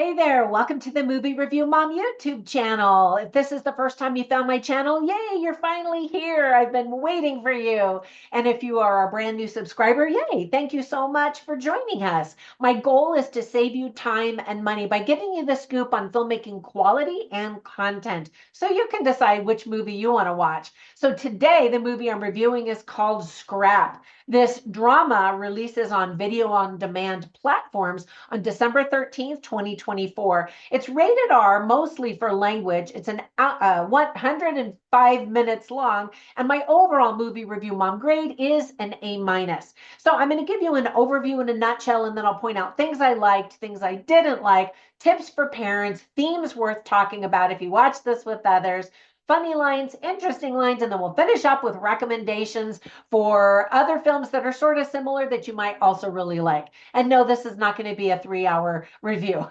Hey there, welcome to the Movie Review Mom YouTube channel. If this is the first time you found my channel, yay, you're finally here. I've been waiting for you. And if you are a brand new subscriber, yay, thank you so much for joining us. My goal is to save you time and money by giving you the scoop on filmmaking quality and content so you can decide which movie you want to watch. So today, the movie I'm reviewing is called Scrap. This drama releases on video on demand platforms on December 13th, 2024. It's rated R, mostly for language. It's an 105 minutes long, and my overall movie review mom grade is an A-. So I'm going to give you an overview in a nutshell, and then I'll point out things I liked, things I didn't like, tips for parents, themes worth talking about if you watch this with others, funny lines, interesting lines, and then we'll finish up with recommendations for other films that are sort of similar that you might also really like. And no, this is not going to be a 3-hour review,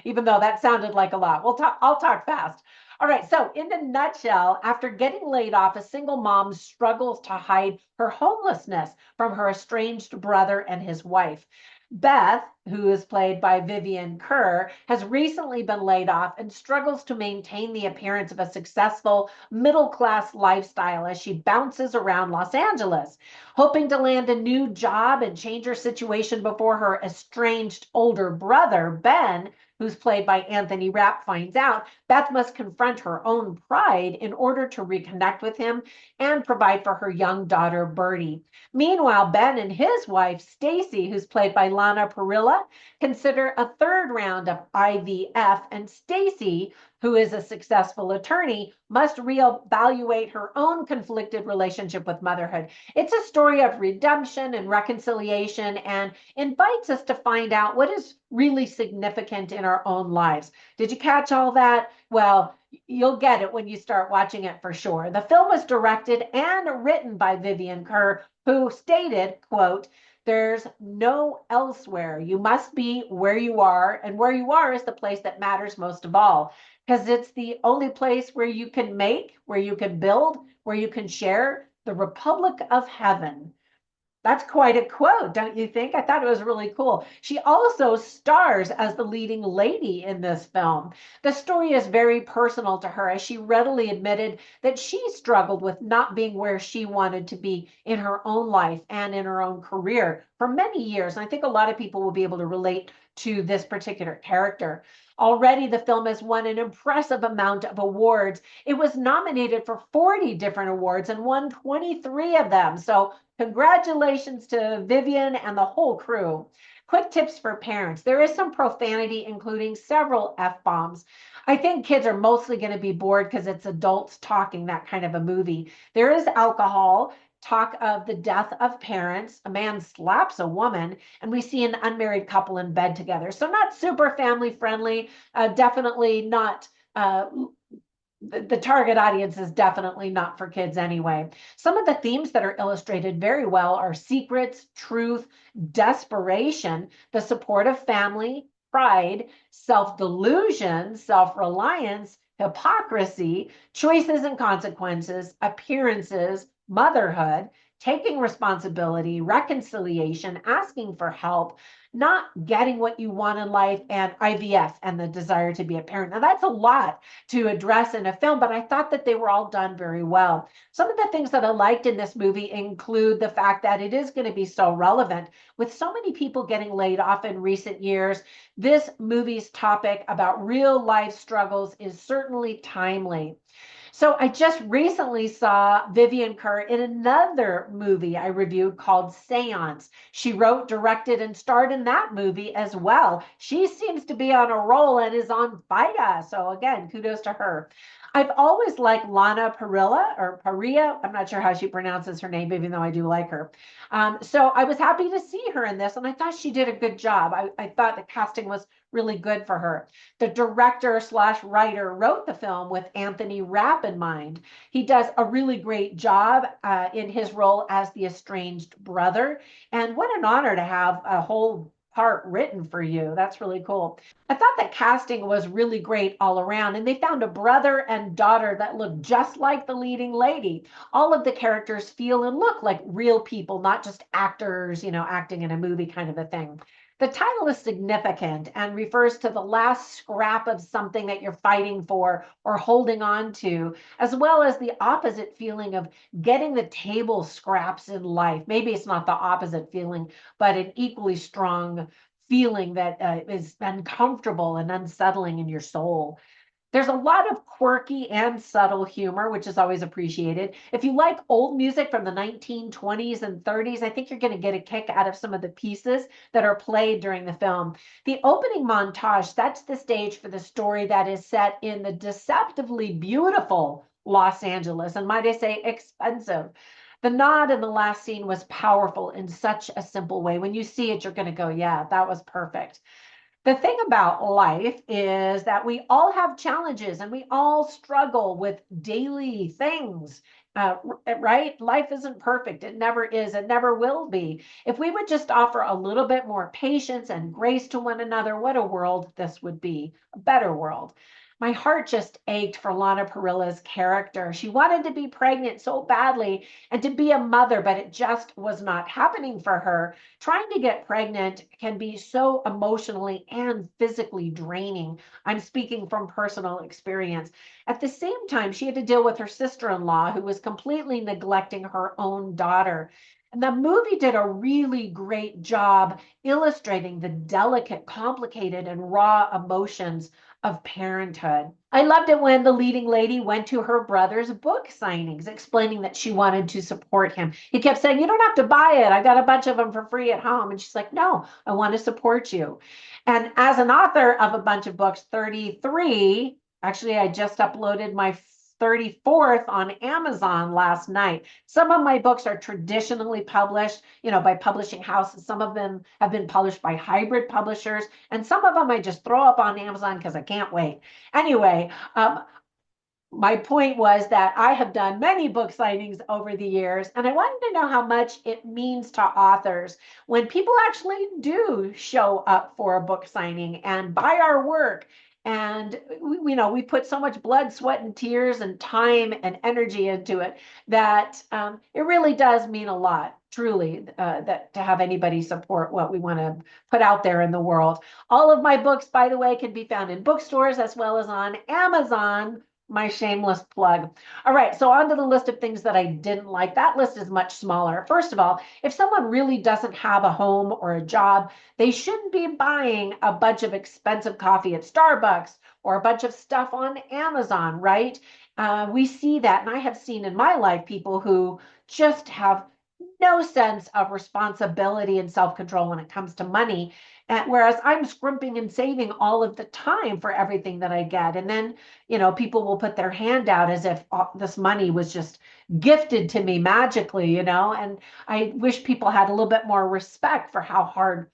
even though that sounded like a lot. I'll talk fast. All right, so in a nutshell, after getting laid off, a single mom struggles to hide her homelessness from her estranged brother and his wife. Beth, who is played by Vivian Kerr, has recently been laid off and struggles to maintain the appearance of a successful middle-class lifestyle as she bounces around Los Angeles, hoping to land a new job and change her situation before her estranged older brother, Ben, who's played by Anthony Rapp, finds out. Beth must confront her own pride in order to reconnect with him and provide for her young daughter, Birdie. Meanwhile, Ben and his wife, Stacy, who's played by Lana Parrilla, consider a third round of IVF, and Stacy, who is a successful attorney, must reevaluate her own conflicted relationship with motherhood. It's a story of redemption and reconciliation and invites us to find out what is really significant in our own lives. Did you catch all that? Well, you'll get it when you start watching it for sure. The film was directed and written by Vivian Kerr, who stated, quote, "There's no elsewhere. You must be where you are, and where you are is the place that matters most of all, because it's the only place where you can make, where you can build, where you can share the Republic of Heaven." That's quite a quote, don't you think? I thought it was really cool. She also stars as the leading lady in this film. The story is very personal to her, as she readily admitted that she struggled with not being where she wanted to be in her own life and in her own career for many years. And I think a lot of people will be able to relate to this particular character. Already, the film has won an impressive amount of awards. It was nominated for 40 different awards and won 23 of them. So congratulations to Vivian and the whole crew. Quick tips for parents. There is some profanity, including several F-bombs. I think kids are mostly going to be bored because it's adults talking, that kind of a movie. There is alcohol, talk of the death of parents, a man slaps a woman, and we see an unmarried couple in bed together. So not super family friendly, definitely not the target audience is definitely not for kids anyway. Some of the themes that are illustrated very well are secrets, truth, desperation, the support of family, pride, self-delusion, self-reliance, hypocrisy, choices and consequences, appearances, motherhood, taking responsibility, reconciliation, asking for help, not getting what you want in life, and IVF and the desire to be a parent. Now, that's a lot to address in a film, but I thought that they were all done very well. Some of the things that I liked in this movie include the fact that it is going to be so relevant. With so many people getting laid off in recent years, this movie's topic about real life struggles is certainly timely. So I just recently saw Vivian Kerr in another movie I reviewed called Seance. She wrote, directed, and starred in that movie as well. She seems to be on a roll and is on fire. So again, kudos to her. I've always liked Lana Parrilla or Paria. I'm not sure how she pronounces her name, even though I do like her. So I was happy to see her in this, and I thought she did a good job. I thought the casting was really good for her. The director slash writer wrote the film with Anthony Rapp in mind. He does a really great job in his role as the estranged brother. And what an honor to have a whole part written for you. That's really cool. I thought the casting was really great all around, and they found a brother and daughter that looked just like the leading lady. All of the characters feel and look like real people, not just actors, acting in a movie kind of a thing. The title is significant and refers to the last scrap of something that you're fighting for or holding on to, as well as the opposite feeling of getting the table scraps in life. Maybe it's not the opposite feeling, but an equally strong feeling that is uncomfortable and unsettling in your soul. There's a lot of quirky and subtle humor, which is always appreciated. If you like old music from the 1920s and 30s, I think you're going to get a kick out of some of the pieces that are played during the film. The opening montage sets the stage for the story that is set in the deceptively beautiful Los Angeles, and might I say, expensive. The nod in the last scene was powerful in such a simple way. When you see it, you're going to go, yeah, that was perfect. The thing about life is that we all have challenges and we all struggle with daily things, right? Life isn't perfect. It never is. It never will be. If we would just offer a little bit more patience and grace to one another, what a world this would be, a better world. My heart just ached for Lana Parrilla's character. She wanted to be pregnant so badly and to be a mother, but it just was not happening for her. Trying to get pregnant can be so emotionally and physically draining. I'm speaking from personal experience. At the same time, she had to deal with her sister-in-law who was completely neglecting her own daughter. And the movie did a really great job illustrating the delicate, complicated, and raw emotions of parenthood. I loved it when the leading lady went to her brother's book signings, explaining that she wanted to support him. He kept saying, "You don't have to buy it. I got a bunch of them for free at home." And she's like, "No, I want to support you." And as an author of a bunch of books, 33, actually, I just uploaded my 34th on Amazon last night. Some of my books are traditionally published, by publishing houses. Some of them have been published by hybrid publishers, and some of them I just throw up on Amazon because I can't wait. Anyway, my point was that I have done many book signings over the years, and I wanted to know how much it means to authors when people actually do show up for a book signing and buy our work. And we put so much blood, sweat, and tears, and time and energy into it that it really does mean a lot, truly, that to have anybody support what we want to put out there in the world. All of my books, by the way, can be found in bookstores as well as on Amazon. My shameless plug. All right, so on to the list of things that I didn't like. That list is much smaller. First of all, if someone really doesn't have a home or a job, they shouldn't be buying a bunch of expensive coffee at Starbucks or a bunch of stuff on Amazon, right? We see that, and I have seen in my life people who just have no sense of responsibility and self-control when it comes to money. Whereas I'm scrimping and saving all of the time for everything that I get. And then, people will put their hand out as if this money was just gifted to me magically, and I wish people had a little bit more respect for how hard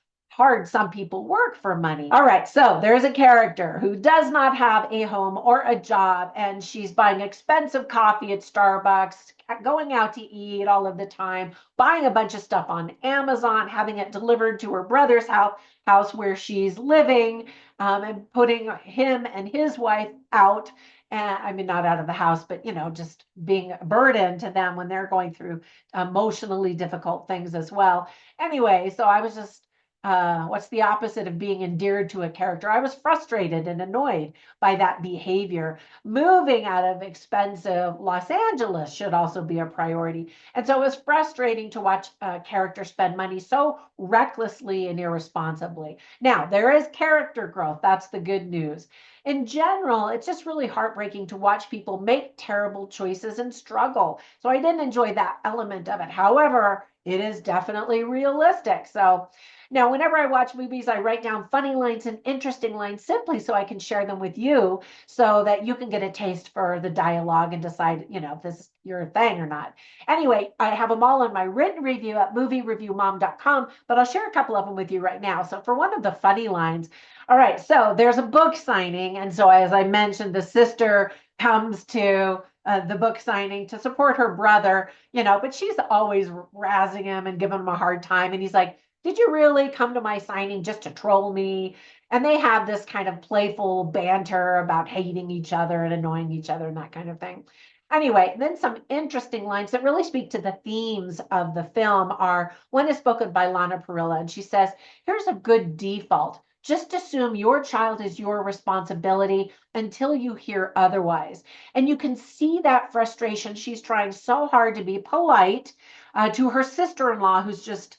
some people work for money. All right, so there's a character who does not have a home or a job, and she's buying expensive coffee at Starbucks, going out to eat all of the time, buying a bunch of stuff on Amazon, having it delivered to her brother's house where she's living, and putting him and his wife out. I mean, not out of the house, but just being a burden to them when they're going through emotionally difficult things as well. Anyway, so I was just what's the opposite of being endeared to a character? I was frustrated and annoyed by that behavior. Moving out of expensive Los Angeles should also be a priority. And so it was frustrating to watch a character spend money so recklessly and irresponsibly. Now, there is character growth. That's the good news. In general, it's just really heartbreaking to watch people make terrible choices and struggle. So I didn't enjoy that element of it. However, it is definitely realistic. So now, whenever I watch movies, I write down funny lines and interesting lines simply so I can share them with you so that you can get a taste for the dialogue and decide, if this is your thing or not. Anyway, I have them all in my written review at moviereviewmom.com, but I'll share a couple of them with you right now. So for one of the funny lines, all right, so there's a book signing. And so as I mentioned, the sister comes to the book signing to support her brother, but she's always razzing him and giving him a hard time. And he's like, "Did you really come to my signing just to troll me?" And they have this kind of playful banter about hating each other and annoying each other and that kind of thing. Anyway, then some interesting lines that really speak to the themes of the film are, one is spoken by Lana Parrilla, and she says, here's a good default. Just assume your child is your responsibility until you hear otherwise. And you can see that frustration. She's trying so hard to be polite to her sister-in-law, who's just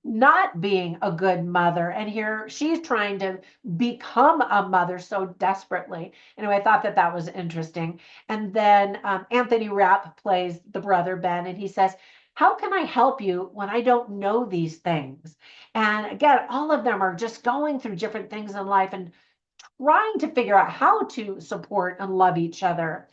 not being a good mother. And here she's trying to become a mother so desperately. Anyway, I thought that that was interesting. And then Anthony Rapp plays the brother, Ben, and he says, how can I help you when I don't know these things? And again, all of them are just going through different things in life and trying to figure out how to support and love each other.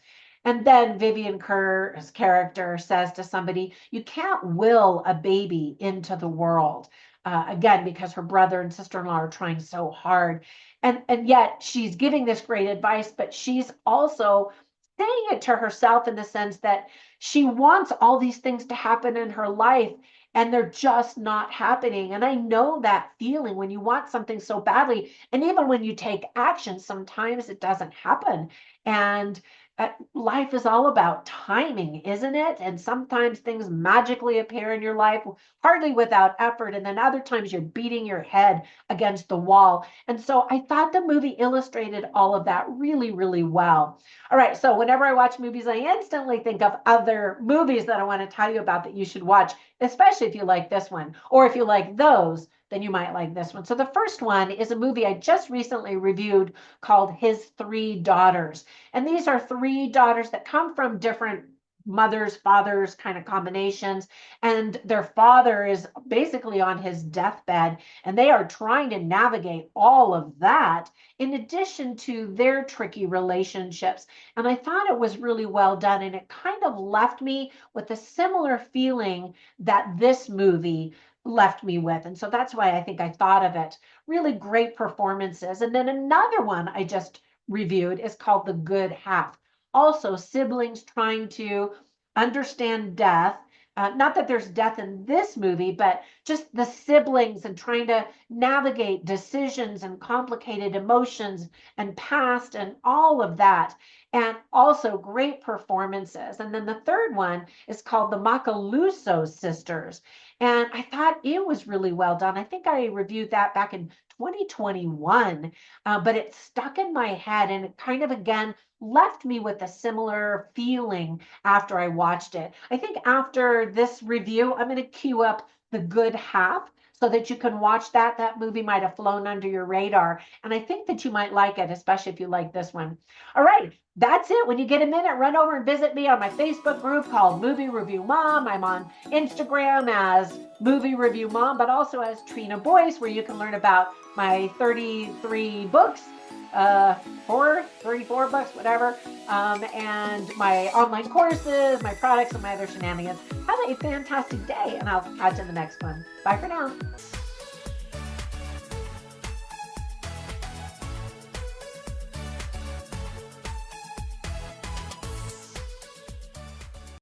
And then Vivian Kerr's character says to somebody, you can't will a baby into the world. Again, because her brother and sister-in-law are trying so hard. And yet she's giving this great advice, but she's also saying it to herself in the sense that she wants all these things to happen in her life and they're just not happening. And I know that feeling when you want something so badly, and even when you take action, sometimes it doesn't happen. And life is all about timing, isn't it? And sometimes things magically appear in your life, hardly without effort. And then other times you're beating your head against the wall. And so I thought the movie illustrated all of that really, really well. All right, so whenever I watch movies, I instantly think of other movies that I want to tell you about that you should watch, especially if you like this one, or if you like those, then you might like this one. So the first one is a movie I just recently reviewed called His Three Daughters. And these are three daughters that come from different mothers, fathers kind of combinations. And their father is basically on his deathbed, and they are trying to navigate all of that in addition to their tricky relationships. And I thought it was really well done. And it kind of left me with a similar feeling that this movie left me with. And so that's why I think I thought of it. Really great performances. And then another one I just reviewed is called The Good Half. Also, siblings trying to understand death. Not that there's death in this movie, but just the siblings and trying to navigate decisions and complicated emotions and past and all of that. And also great performances. And then the third one is called The Macaluso Sisters. And I thought it was really well done. I think I reviewed that back in 2021, but it stuck in my head and it kind of, again, left me with a similar feeling after I watched it. I think after this review, I'm going to queue up The Good Half so that you can watch that. That movie might have flown under your radar. And I think that you might like it, especially if you like this one. All right, that's it. When you get a minute, run over and visit me on my Facebook group called Movie Review Mom. I'm on Instagram as Movie Review Mom, but also as Trina Boice, where you can learn about my 33 books, 34 books, whatever, and my online courses, my products, and my other shenanigans. Have a fantastic day, and I'll catch you in the next one. Bye for now.